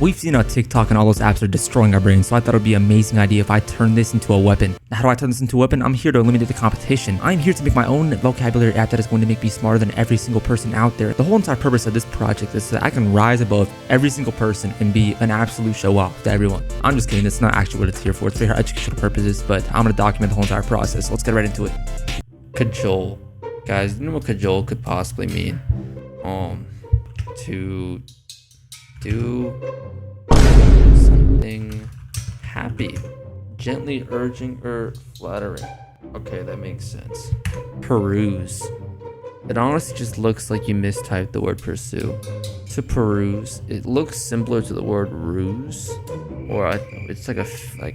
We've seen how TikTok and all those apps are destroying our brains, so I thought it would be an amazing idea if I turn this into a weapon. How do I turn this into a weapon? I'm here to eliminate the competition. I'm here to make my own vocabulary app that is going to make me smarter than every single person out there. The whole entire purpose of this project is that I can rise above every single person and be an absolute show-off to everyone. I'm just kidding, that's not actually what it's here for. It's for educational purposes, but I'm going to document the whole entire process. Let's get right into it. Cajole. Guys, you know what cajole could possibly mean? To do something happy, gently urging or flattering. Okay, that makes sense. Peruse. It honestly just looks like you mistyped the word pursue. To peruse, it looks similar to the word ruse, or it's like I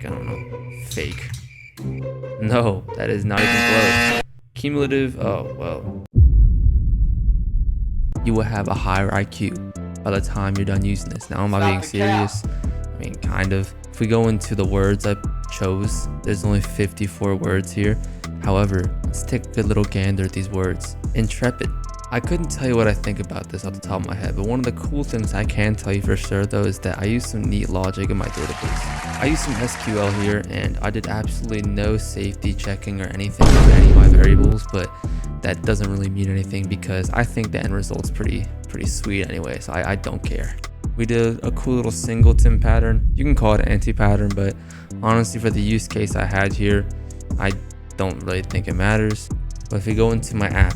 don't know, fake. No, that is not even close. Cumulative. Oh well. You will have a higher IQ by the time you're done using this. Now, am I being serious? I mean, kind of. If we go into the words I chose, there's only 54 words here. However, let's take a good little gander at these words. Intrepid. I couldn't tell you what I think about this off the top of my head, but one of the cool things I can tell you for sure though is that I use some neat logic in my database. I use some SQL here, and I did absolutely no safety checking or anything on any of my variables, but that doesn't really mean anything because I think the end result's pretty sweet anyway, so I don't care. We did a cool little singleton pattern. You can call it an anti-pattern, but honestly for the use case I had here, I don't really think it matters. But if we go into my app,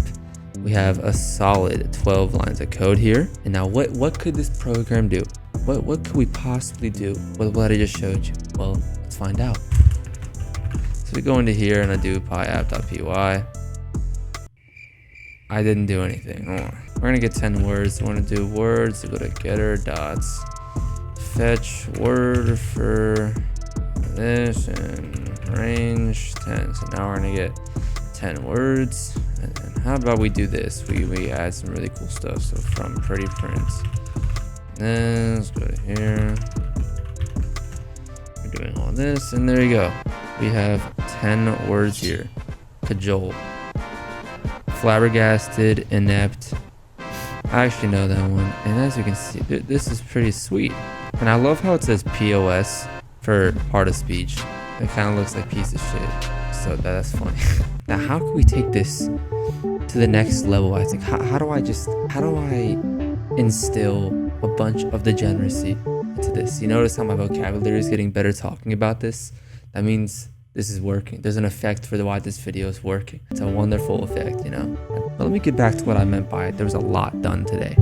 we have a solid 12 lines of code here. And now what could this program do? What could we possibly do with what I just showed you? Well, let's find out. So we go into here and I do pyapp.py. I didn't do anything. We're gonna get 10 words. We want to do words. So go to getter dots fetch word for this and range 10. So now we're gonna get 10 words. And then how about we do this? We add some really cool stuff. So from pretty prints. Then let's go to here. We're doing all this, and there you go. We have 10 words here. Cajole. Flabbergasted, inept. I actually know that one, and as you can see, this is pretty sweet. And I love how it says POS for part of speech. It kind of looks like piece of shit, so that's funny. Now, how can we take this to the next level? I think how do I instill a bunch of degeneracy into this? You notice how my vocabulary is getting better talking about this? That means this is working. There's an effect for why this video is working. It's a wonderful effect, you know? But let me get back to what I meant by it. There was a lot done today.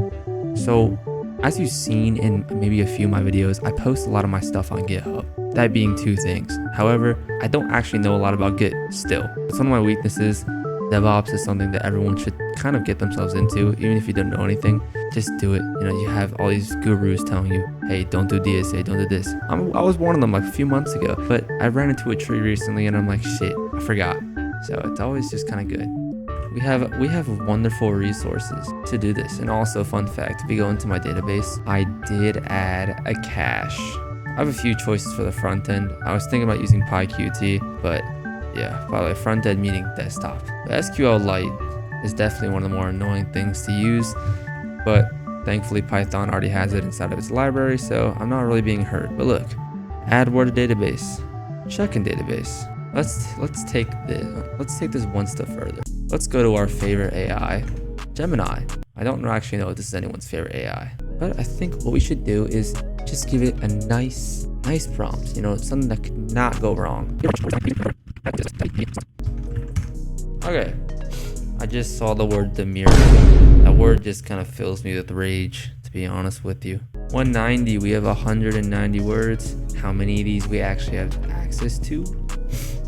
So, as you've seen in maybe a few of my videos, I post a lot of my stuff on GitHub. That being two things. However, I don't actually know a lot about Git still. It's one of my weaknesses. DevOps is something that everyone should kind of get themselves into, even if you don't know anything. Just do it. You know, you have all these gurus telling you, hey, don't do DSA, don't do this. I was one of them like a few months ago, but I ran into a tree recently and I'm like, shit, I forgot. So it's always just kind of good. We have wonderful resources to do this. And also, fun fact, if you go into my database, I did add a cache. I have a few choices for the front end. I was thinking about using PyQt, but yeah, by the way, front end meaning desktop. But SQLite is definitely one of the more annoying things to use, but thankfully Python already has it inside of its library, so I'm not really being hurt. But look, add word to database, check in database. Let's take this one step further. Let's go to our favorite AI, Gemini. I don't actually know if this is anyone's favorite AI, but I think what we should do is just give it a nice prompt. You know, something that could not go wrong. Okay, I just saw the word demure. That word just kind of fills me with rage, to be honest with you. 190, we have 190 words. How many of these we actually have access to?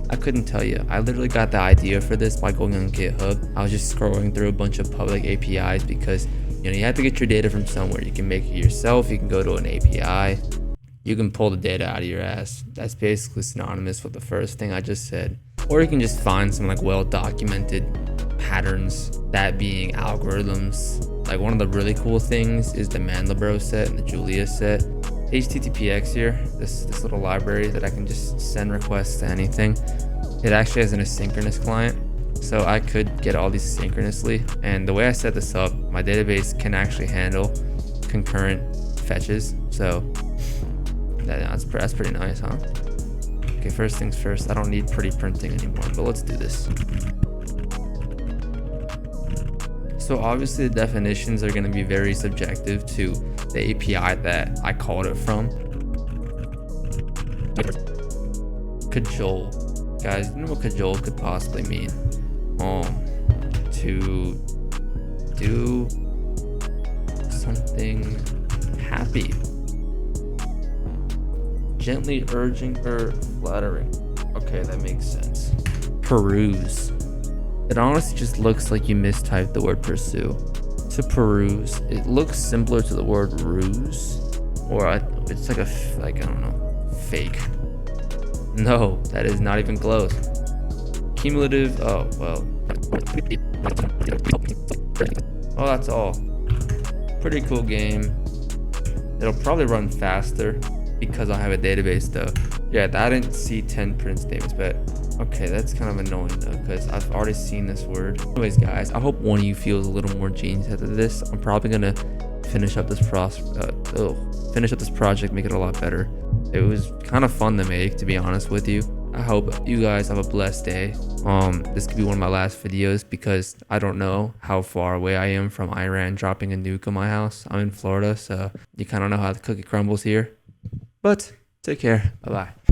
I couldn't tell you. I literally got the idea for this by going on GitHub. I was just scrolling through a bunch of public APIs because, you know, you have to get your data from somewhere. You can make it yourself. You can go to an API. You can pull the data out of your ass. That's basically synonymous with the first thing I just said. Or you can just find some like well-documented patterns, that being algorithms. Like one of the really cool things is the Mandelbrot set and the Julia set. HTTPX here, this little library that I can just send requests to anything. It actually has an asynchronous client, so I could get all these synchronously. And the way I set this up, my database can actually handle concurrent fetches. So That's pretty nice, huh? Okay, first things first, I don't need pretty printing anymore, but let's do this. So obviously the definitions are going to be very subjective to the API that I called it from. Cajole. Guys, you know what cajole could possibly mean? To do something happy. Gently urging or flattering. Okay, that makes sense. Peruse. It honestly just looks like you mistyped the word pursue. To peruse, it looks simpler to the word ruse, or it's like I don't know, fake. No, that is not even close. Cumulative. Oh well. Oh, that's all. Pretty cool game. It'll probably run faster because I have a database though. Yeah, I didn't see 10 print statements, but okay, that's kind of annoying though because I've already seen this word. Anyways, guys, I hope one of you feels a little more genius after this. I'm probably gonna finish up this project, make it a lot better. It was kind of fun to make, to be honest with you. I hope you guys have a blessed day. This could be one of my last videos because I don't know how far away I am from Iran dropping a nuke on my house. I'm in Florida, so you kind of know how the cookie crumbles here. But take care. Bye-bye.